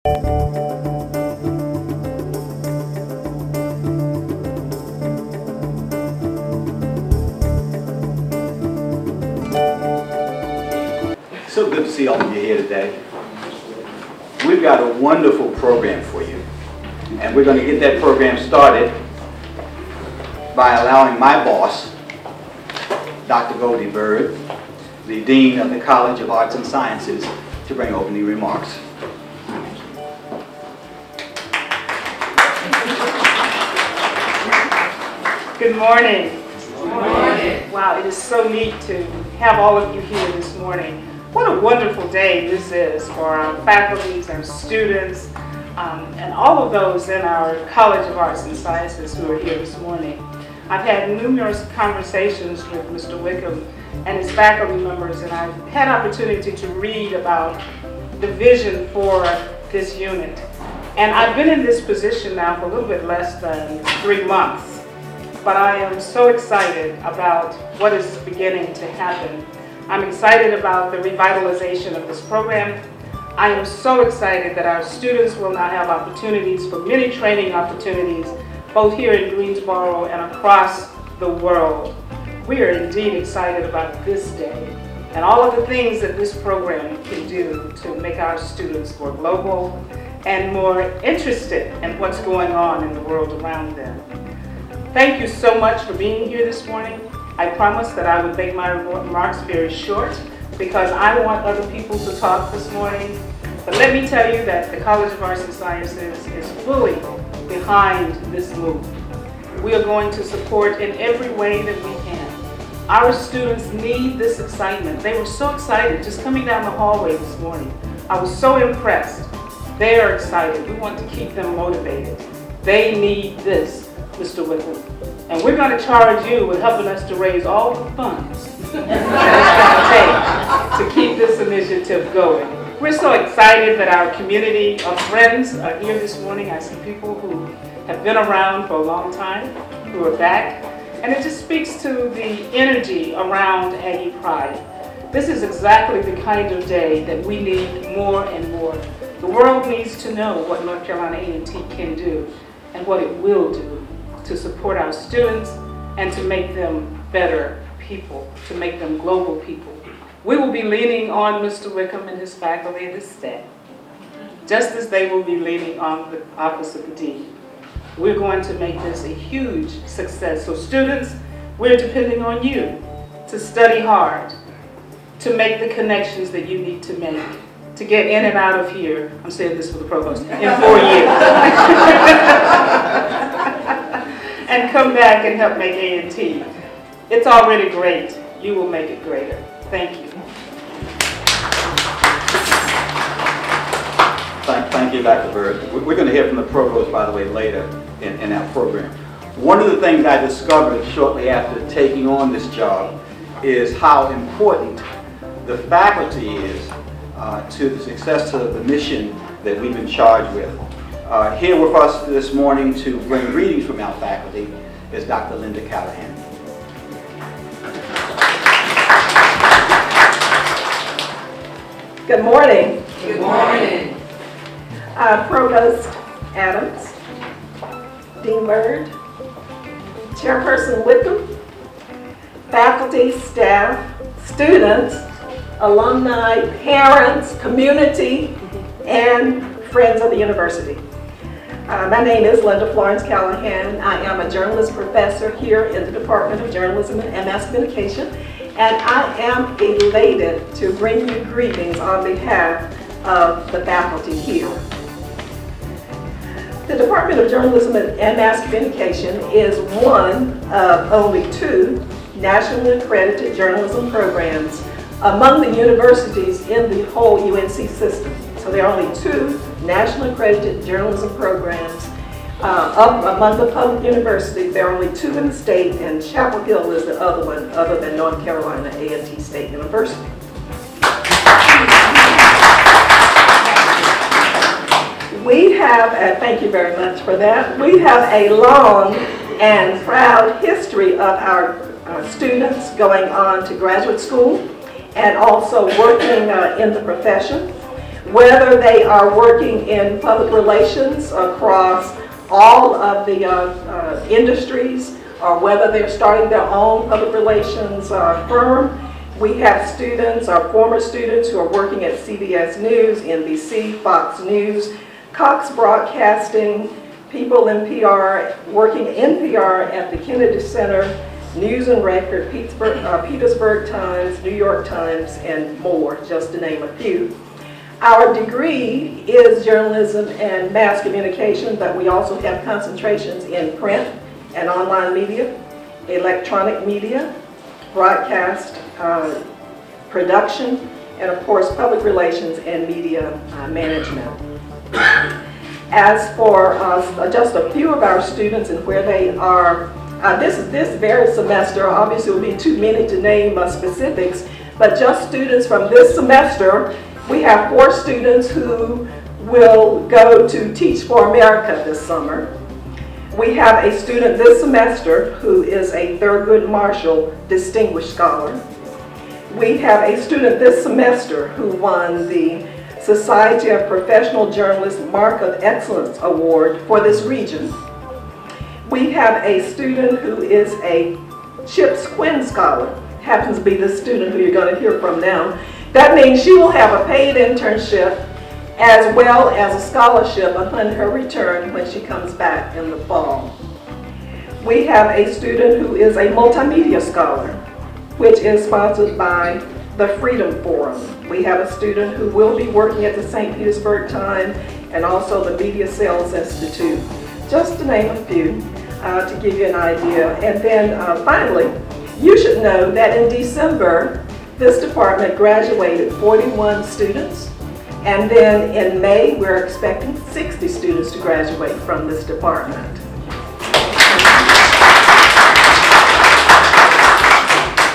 So good to see all of you here today. We've got a wonderful program for you, and we're going to get that program started by allowing my boss, Dr. Goldie Bird, the Dean of the College of Arts and Sciences, to bring opening remarks. Good morning. Good morning. Wow, it is so neat to have all of you here this morning. What a wonderful day this is for our faculties, our students, and all of those in our College of Arts and Sciences who are here this morning. I've had numerous conversations with Mr. Wickham and his faculty members, and I've had opportunity to read about the vision for this unit. And I've been in this position now for a little bit less than 3 months, but I am so excited about what is beginning to happen. I'm excited about the revitalization of this program. I am so excited that our students will now have opportunities for many training opportunities, both here in Greensboro and across the world. We are indeed excited about this day and all of the things that this program can do to make our students more global and more interested in what's going on in the world around them. Thank you so much for being here this morning. I promised that I would make my remarks very short because I want other people to talk this morning. But let me tell you that the College of Arts and Sciences is fully behind this move. We are going to support in every way that we can. Our students need this excitement. They were so excited just coming down the hallway this morning. I was so impressed. They are excited. We want to keep them motivated. They need this, Mr. Wickham. And we're going to charge you with helping us to raise all the funds that it's going to take to keep this initiative going. We're so excited that our community of friends are here this morning. I see people who have been around for a long time, who are back. And it just speaks to the energy around Aggie Pride. This is exactly the kind of day that we need more and more. The world needs to know what North Carolina A&T can do and what it will do to support our students and to make them better people, to make them global people. We will be leaning on Mr. Wickham and his faculty and his staff, just as they will be leaning on the Office of the Dean. We're going to make this a huge success. So students, we're depending on you to study hard, to make the connections that you need to make, to get in and out of here. I'm saying this for the provost, in 4 years. And come back and help make A&T. It's already great. You will make it greater. Thank you. Thank you, Dr. Bird. We're going to hear from the provost, by the way, later in our program. One of the things I discovered shortly after taking on this job is how important the faculty is to the success of the mission that we've been charged with. Here with us this morning to bring greetings from our faculty is Dr. Linda Callahan. Good morning. Good morning. Provost Adams, Dean Bird, Chairperson Wickham, faculty, staff, students, alumni, parents, community, and friends of the university. My name is Linda Florence Callahan. I am a journalist professor here in the Department of Journalism and Mass Communication, and I am elated to bring you greetings on behalf of the faculty here. The Department of Journalism and Mass Communication is one of only 2 nationally accredited journalism programs among the universities in the whole UNC system. So there are only 2 nationally accredited journalism programs among the public universities. There are only 2 in the state, and Chapel Hill is the other one, other than North Carolina A&T State University. We have, and thank you very much for that, we have a long and proud history of our students going on to graduate school and also working in the profession. Whether they are working in public relations across all of the industries, or whether they're starting their own public relations firm. We have students, our former students, who are working at CBS News, NBC, Fox News, Cox Broadcasting, people in PR, working in PR at the Kennedy Center, News and Record, Petersburg Times, New York Times, and more, just to name a few. Our degree is journalism and mass communication, but we also have concentrations in print and online media, electronic media, broadcast, production, and of course public relations and media management. As for just a few of our students and where they are, this very semester, obviously it would be too many to name specifics, but just students from this semester, we have 4 students who will go to Teach for America this summer. We have a student this semester who is a Thurgood Marshall Distinguished Scholar. We have a student this semester who won the Society of Professional Journalists Mark of Excellence Award for this region. We have a student who is a Chips Quinn Scholar, happens to be the student who you're going to hear from now. That means she will have a paid internship as well as a scholarship upon her return when she comes back in the fall. We have a student who is a multimedia scholar, which is sponsored by the Freedom Forum. We have a student who will be working at the St. Petersburg Times and also the Media Sales Institute, just to name a few to give you an idea. And then finally, you should know that in December, this department graduated 41 students. And then in May, we're expecting 60 students to graduate from this department.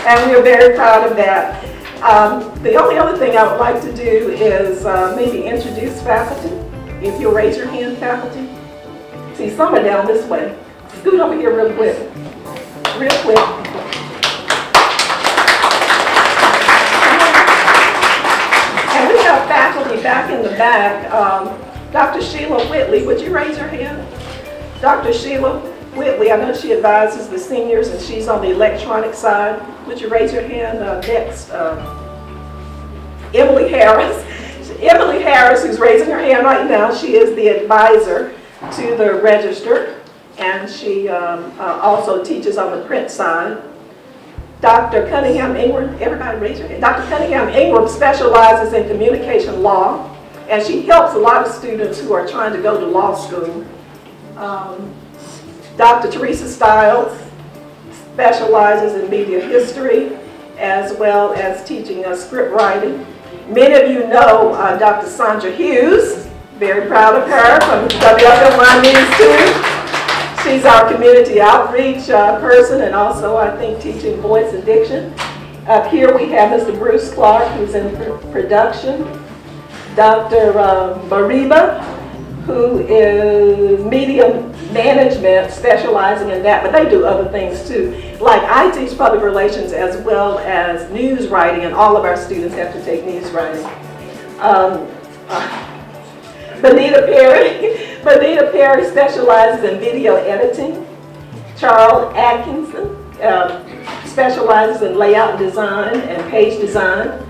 And we're very proud of that. The only other thing I would like to do is maybe introduce faculty. If you'll raise your hand, faculty. See, some are down this way. Scoot over here real quick. Real quick. And we have faculty back in the back. Dr. Sheila Whitley, would you raise your hand? Dr. Sheila Whitley, I know she advises the seniors and she's on the electronic side. Would you raise your hand? Next, Emily Harris. Emily Harris, who's raising her hand right now, she is the advisor to the Register, and she also teaches on the print side. Dr. Cunningham Ingram, everybody raise your hand. Dr. Cunningham Ingram specializes in communication law, and she helps a lot of students who are trying to go to law school. Dr. Teresa Stiles specializes in media history as well as teaching script writing. Many of you know Dr. Sandra Hughes, very proud of her from WNAA News too. She's our community outreach person and also I think teaching voice and diction. Up here we have Mr. Bruce Clark, who's in production. Dr. Mariba, who is media management, specializing in that, but they do other things too. Like I teach public relations as well as news writing, and all of our students have to take news writing. Benita Perry specializes in video editing. Charles Atkinson specializes in layout design and page design.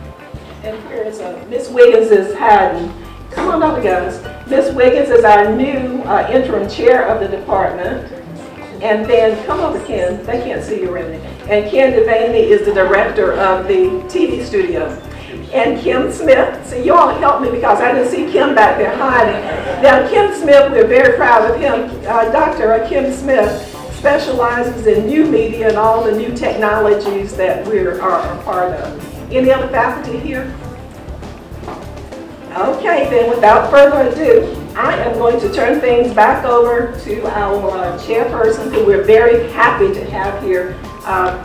And here's Miss Wiggins is hiding. Come on over, guys. Miss Wiggins is our new interim chair of the department. And then, come over, Ken. They can't see you really. And Ken Devaney is the director of the TV studio. And Kim Smith, see, you all helped me because I didn't see Kim back there hiding. Now, Kim Smith, we're very proud of him. Dr. Kim Smith specializes in new media and all the new technologies that we are a part of. Any other faculty here? Okay, then without further ado, I am going to turn things back over to our chairperson, who we're very happy to have here,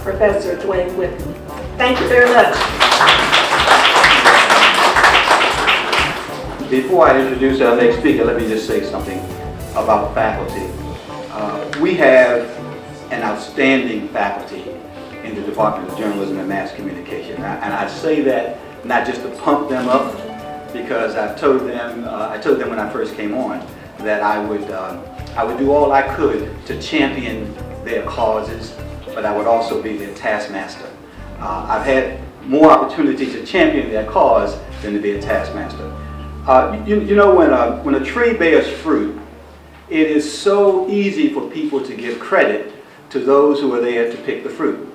Professor Dwayne Whitman. Thank you very much. Before I introduce our next speaker, let me just say something about faculty. We have an outstanding faculty in the Department of Journalism and Mass Communication. And I say that not just to pump them up, because I told them when I first came on that I would do all I could to champion their causes, but I would also be their taskmaster. I've had more opportunity to champion their cause than to be a taskmaster. You know, when a tree bears fruit, it is so easy for people to give credit to those who are there to pick the fruit.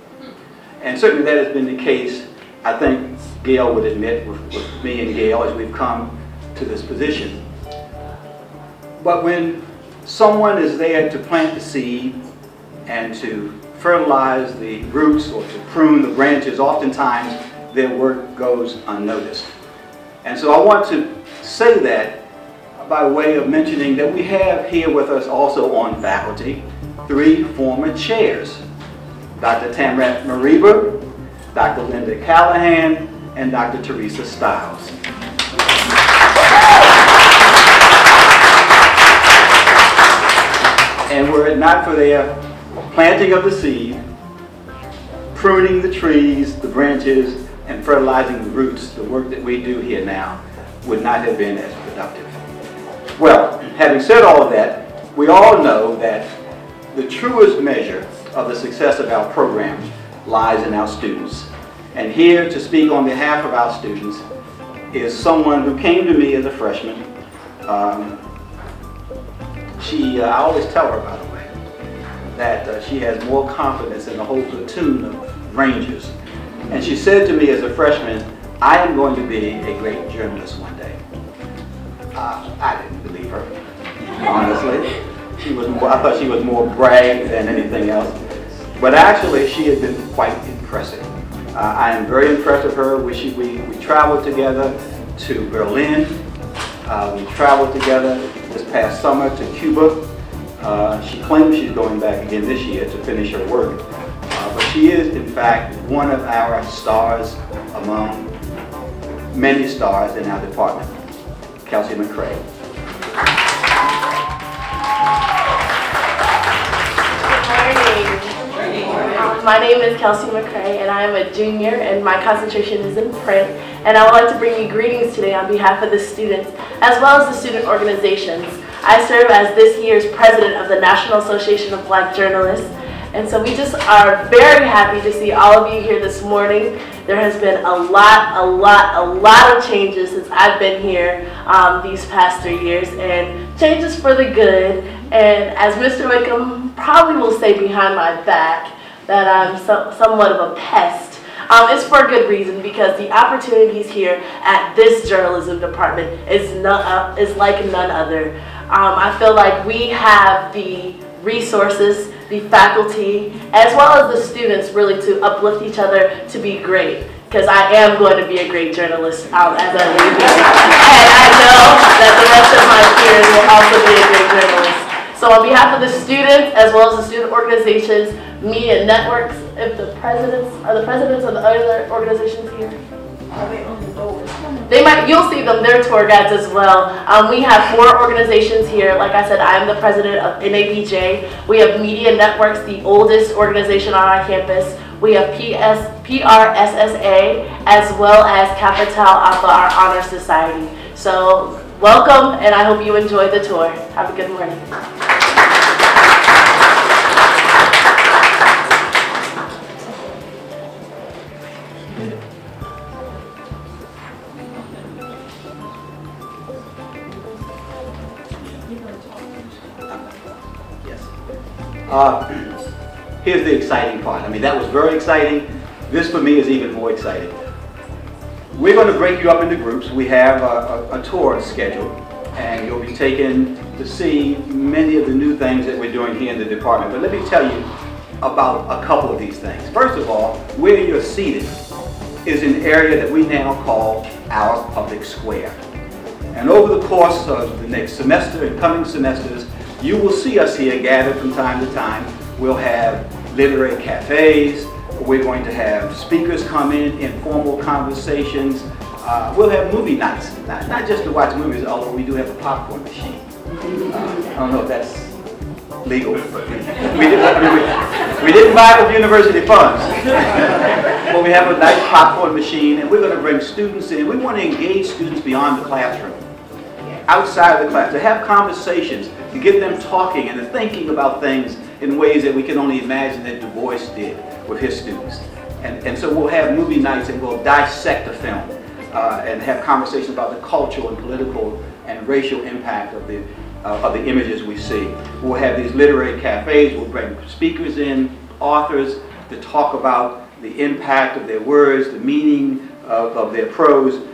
And certainly that has been the case, I think Gail would admit, with me and Gail as we've come to this position. But when someone is there to plant the seed and to fertilize the roots or to prune the branches, oftentimes their work goes unnoticed. And so I want to say that by way of mentioning that we have here with us also on faculty 3 former chairs, Dr. Tamrat Mariba, Dr. Linda Callahan, and Dr. Teresa Stiles. And were it not for their planting of the seed, pruning the trees, the branches, and fertilizing the roots, the work that we do here now would not have been as productive. Well, having said all of that, we all know that the truest measure of the success of our program lies in our students. And here to speak on behalf of our students is someone who came to me as a freshman. I always tell her, by the way, that she has more confidence in the whole platoon of Rangers. And she said to me as a freshman, I am going to be a great journalist one day. I didn't believe her, honestly. I thought she was more brag than anything else. But actually, she had been quite impressive. I am very impressed with her. We traveled together to Berlin. We traveled together this past summer to Cuba. She claims she's going back again this year to finish her work. But she is, in fact, one of our stars among many stars in our department, Kelsey McCray. My name is Kelsey McCray, and I am a junior, and my concentration is in print. And I would like to bring you greetings today on behalf of the students, as well as the student organizations. I serve as this year's president of the National Association of Black Journalists. And so we just are very happy to see all of you here this morning. There has been a lot of changes since I've been here these past 3 years, and changes for the good. And as Mr. Wickham probably will say behind my back, that I'm somewhat of a pest. It's for a good reason, because the opportunities here at this journalism department is like none other. I feel like we have the resources, the faculty, as well as the students really to uplift each other to be great. Because I am going to be a great journalist as I leave here. And I know that the rest of my peers will also be a great journalist. So on behalf of the students, as well as the student organizations, media networks, if the presidents of the other organizations here? Are they on the doors? You'll see them, they're tour guides as well. We have 4 organizations here. Like I said, I am the president of NABJ. We have Media Networks, the oldest organization on our campus. We have PRSSA, as well as Kappa Tau Alpha, our honor society. So welcome, and I hope you enjoy the tour. Have a good morning. Here's the exciting part. I mean, that was very exciting. This for me is even more exciting. We're going to break you up into groups. We have a tour scheduled, and you'll be taken to see many of the new things that we're doing here in the department. But let me tell you about a couple of these things. First of all, where you're seated is an area that we now call our public square. And over the course of the next semester and coming semesters, you will see us here gathered from time to time. We'll have literary cafes. We're going to have speakers come in, informal conversations. We'll have movie nights, not just to watch movies, although we do have a popcorn machine. I don't know if that's legal. But we didn't buy it with university funds. Well, we have a nice popcorn machine, and we're going to bring students in. We want to engage students beyond the classroom, outside of the class, to have conversations, to get them talking and thinking about things in ways that we can only imagine that Du Bois did with his students. And so we'll have movie nights and we'll dissect the film and have conversations about the cultural and political and racial impact of the images we see. We'll have these literary cafes. We'll bring speakers in, authors, to talk about the impact of their words, the meaning of their prose.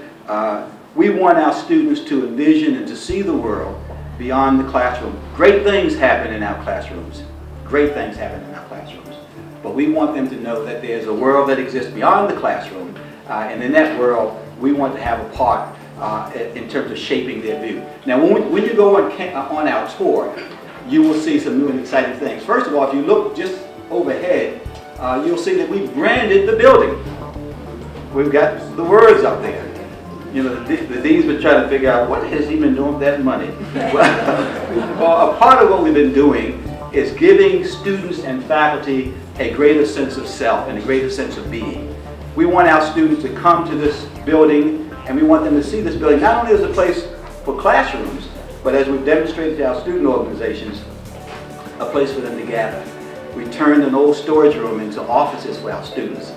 We want our students to envision and to see the world beyond the classroom. Great things happen in our classrooms. Great things happen in our classrooms. But we want them to know that there's a world that exists beyond the classroom. And in that world, we want to have a part in terms of shaping their view. Now, when you go on our tour, you will see some new and exciting things. First of all, if you look just overhead, you'll see that we branded the building. We've got the words up there. You know, the deans were trying to figure out what has he been doing with that money. Well, a part of what we've been doing is giving students and faculty a greater sense of self and a greater sense of being. We want our students to come to this building, and we want them to see this building not only as a place for classrooms, but as we've demonstrated to our student organizations, a place for them to gather. We turned an old storage room into offices for our students.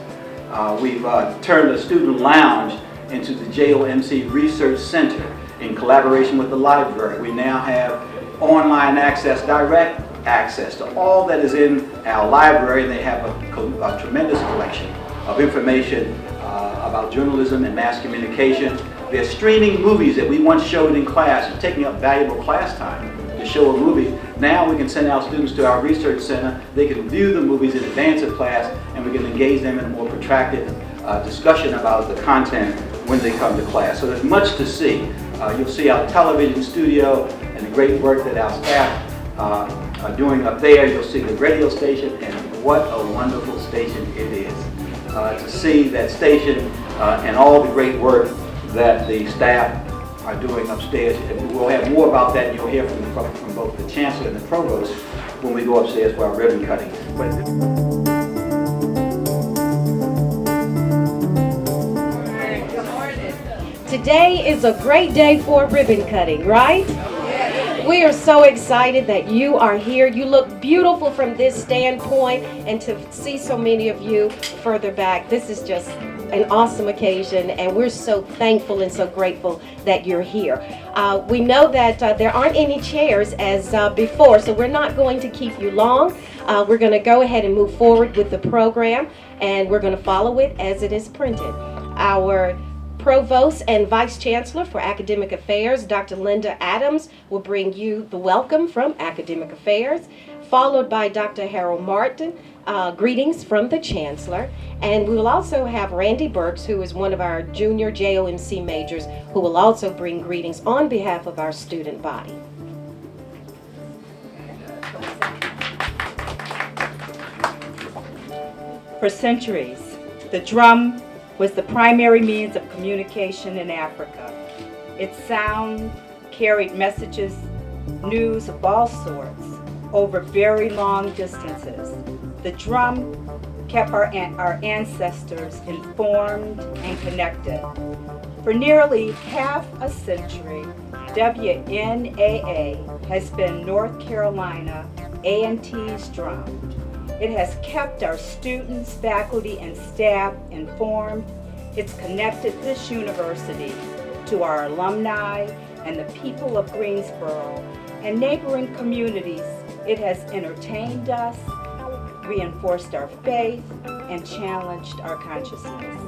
We've turned a student lounge into the JOMC Research Center in collaboration with the library. We now have online access, direct access to all that is in our library. They have a tremendous collection of information about journalism and mass communication. They're streaming movies that we once showed in class and taking up valuable class time to show a movie. Now we can send our students to our research center. They can view the movies in advance of class, and we can engage them in a more protracted discussion about the content when they come to class. So there's much to see. You'll see our television studio and the great work that our staff are doing up there. You'll see the radio station, and what a wonderful station it is. To see that station and all the great work that the staff are doing upstairs. And we'll have more about that, and you'll hear from both the Chancellor and the Provost when we go upstairs for our ribbon cutting. Today is a great day for ribbon cutting, right? We are so excited that you are here. You look beautiful from this standpoint, and to see so many of you further back, this is just an awesome occasion, and we're so thankful and so grateful that you're here. We know that there aren't any chairs as before, so we're not going to keep you long. We're going to go ahead and move forward with the program, and we're going to follow it as it is printed. Our Provost and Vice Chancellor for Academic Affairs, Dr. Linda Adams, will bring you the welcome from Academic Affairs, followed by Dr. Harold Martin, greetings from the Chancellor, and we will also have Randy Burks, who is one of our junior JOMC majors, who will also bring greetings on behalf of our student body. For centuries, the drum was the primary means of communication in Africa. Its sound carried messages, news of all sorts, over very long distances. The drum kept our ancestors informed and connected. For nearly half a century, WNAA has been North Carolina A&T's drum. It has kept our students, faculty, and staff informed. It's connected this university to our alumni and the people of Greensboro and neighboring communities. It has entertained us, reinforced our faith, and challenged our consciousness.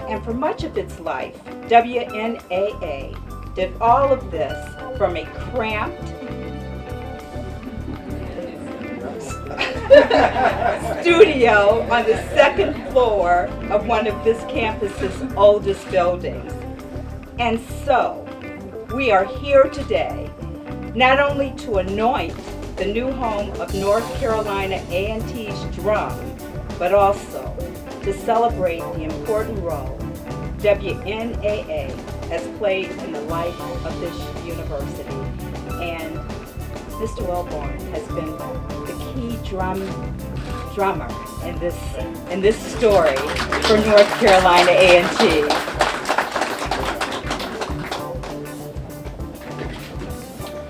And for much of its life, WNAA did all of this from a cramped studio on the second floor of one of this campus's oldest buildings. And so, we are here today, not only to anoint the new home of North Carolina A&T's drum, but also to celebrate the important role WNAA has played in the life of this university. And Mr. Wellborn has been the key drummer in this story for North Carolina A&T.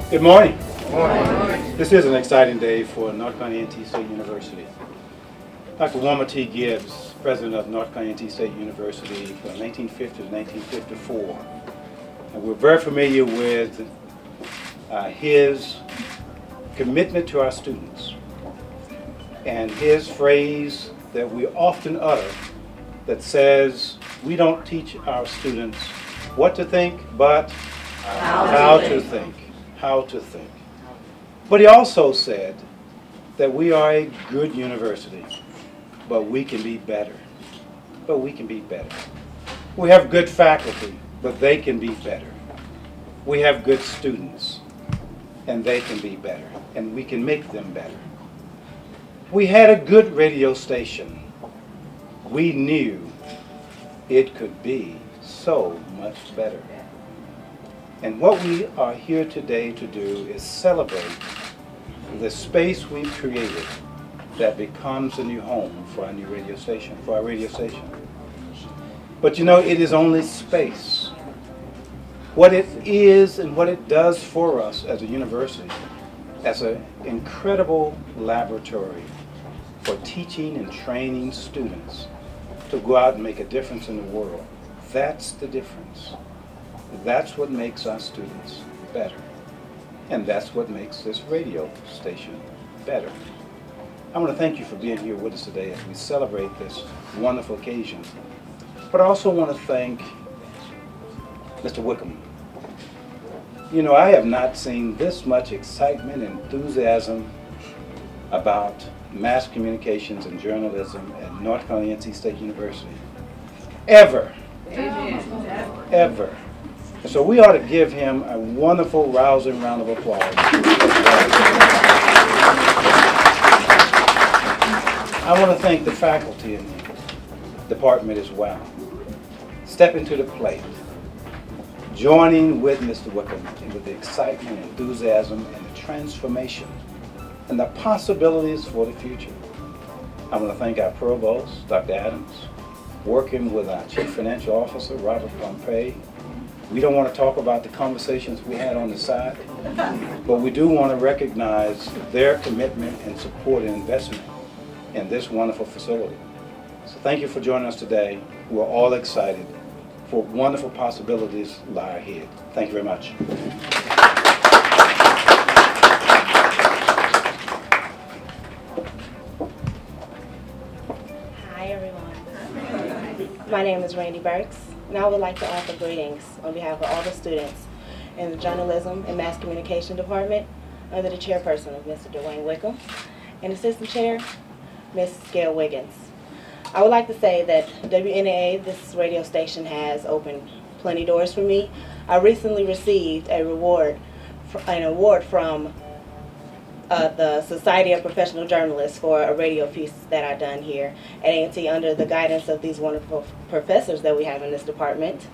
Good morning. Good morning. This is an exciting day for North Carolina A&T State University. Dr. Wilmer T. Gibbs, president of North Carolina A&T State University from 1950 to 1954. And we're very familiar with his commitment to our students and his phrase that we often utter that says, we don't teach our students what to think, but how to think. How to think. But he also said that we are a good university, but we can be better. But we can be better. We have good faculty, but they can be better. We have good students, and they can be better, and we can make them better. We had a good radio station. We knew it could be so much better. And what we are here today to do is celebrate the space we've created that becomes a new home for our new radio station, for our radio station. But you know, it is only space. What it is and what it does for us as a university, as an incredible laboratory for teaching and training students to go out and make a difference in the world. That's the difference. That's what makes our students better. And that's what makes this radio station better. I want to thank you for being here with us today as we celebrate this wonderful occasion. But I also want to thank Mr. Wickham. You know, I have not seen this much excitement and enthusiasm about mass communications and journalism at North Carolina A&T State University. Ever. Amen. Ever. And so we ought to give him a wonderful, rousing round of applause. I want to thank the faculty and the department as well. Stepping to the plate, joining with Mr. Wickham with the excitement, enthusiasm, and the transformation and the possibilities for the future. I want to thank our provost, Dr. Adams, working with our chief financial officer, Robert Pompey. We don't want to talk about the conversations we had on the side, but we do want to recognize their commitment and support and investment in this wonderful facility. So thank you for joining us today. We're all excited for wonderful possibilities lie ahead. Thank you very much. Hi everyone. My name is Randy Burks, and I would like to offer greetings on behalf of all the students in the Journalism and Mass Communication Department under the chairperson of Mr. Dwayne Wickham and Assistant Chair, Ms. Gail Wiggins. I would like to say that WNAA, this radio station, has opened plenty doors for me. I recently received an award from the Society of Professional Journalists for a radio piece that I've done here at A&T under the guidance of these wonderful professors that we have in this department,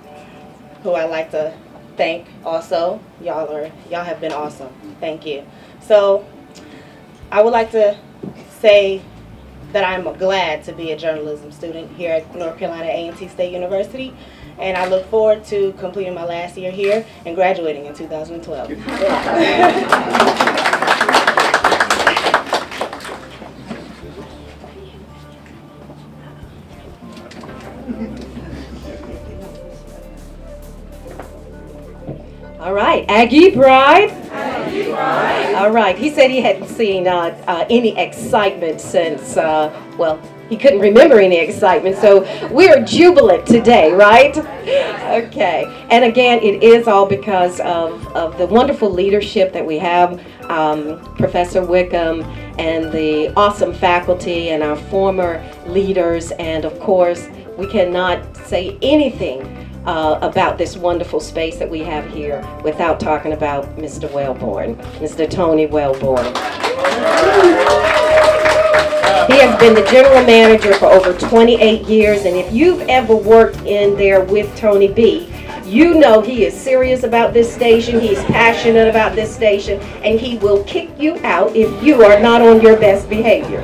who I'd like to thank also. Y'all have been awesome. Thank you. So I would like to say that I'm glad to be a journalism student here at North Carolina A&T State University, and I look forward to completing my last year here and graduating in 2012. All right, Aggie Bride. All right, he said he hadn't seen any excitement since, well, he couldn't remember any excitement, so we're jubilant today, right? Okay, and again, it is all because of the wonderful leadership that we have, Professor Wickham and the awesome faculty and our former leaders, and of course, we cannot say anything about this wonderful space that we have here without talking about Mr. Wellborn, Mr. Tony Wellborn. He has been the general manager for over 28 years, and if you've ever worked in there with Tony B., You know he is serious about this station, he's passionate about this station, and he will kick you out if you are not on your best behavior.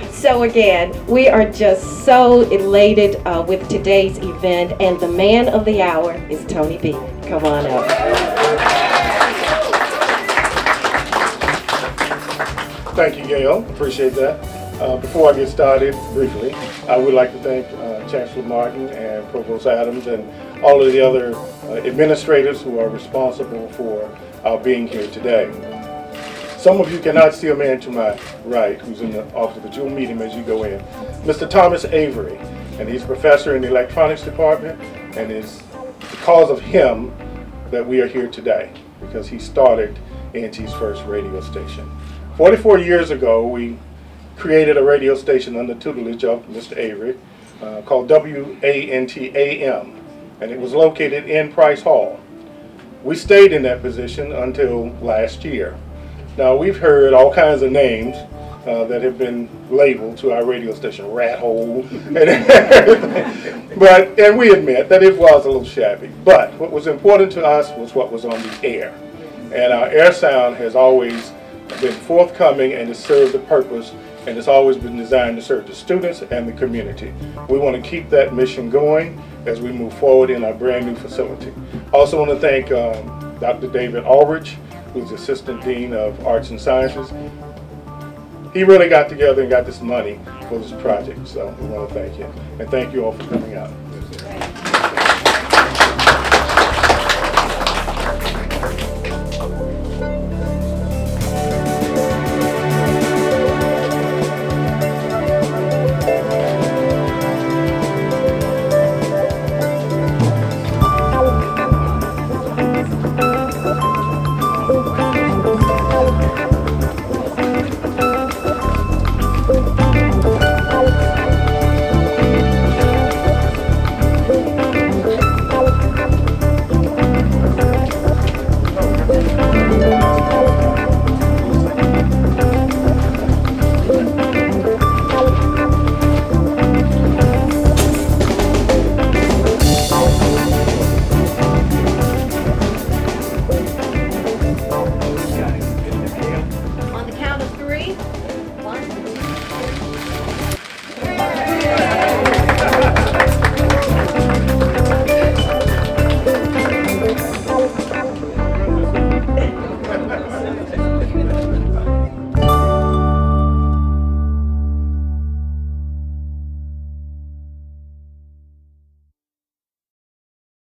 So again, we are just so elated with today's event, and the man of the hour is Tony B. Come on up. Thank you, Gail. Appreciate that. Before I get started, briefly, I would like to thank Chancellor Martin and Provost Adams and all of the other administrators who are responsible for our being here today. Some of you cannot see a man to my right who's in the office, but you'll meet him as you go in. Mr. Thomas Avery, and he's professor in the electronics department, and it's because of him that we are here today, because he started A&T's first radio station. 44 years ago, we created a radio station under tutelage of Mr. Avery called WNAA AM, and it was located in Price Hall. We stayed in that position until last year. Now, we've heard all kinds of names that have been labeled to our radio station, rat hole, and everything. And we admit that it was a little shabby. But what was important to us was what was on the air. And our air sound has always been forthcoming and has served the purpose, and it's always been designed to serve the students and the community. We want to keep that mission going as we move forward in our brand new facility. I also want to thank Dr. David Aldrich, who's the Assistant Dean of Arts and Sciences. He really got together and got this money for this project, so we want to thank him. And thank you all for coming out.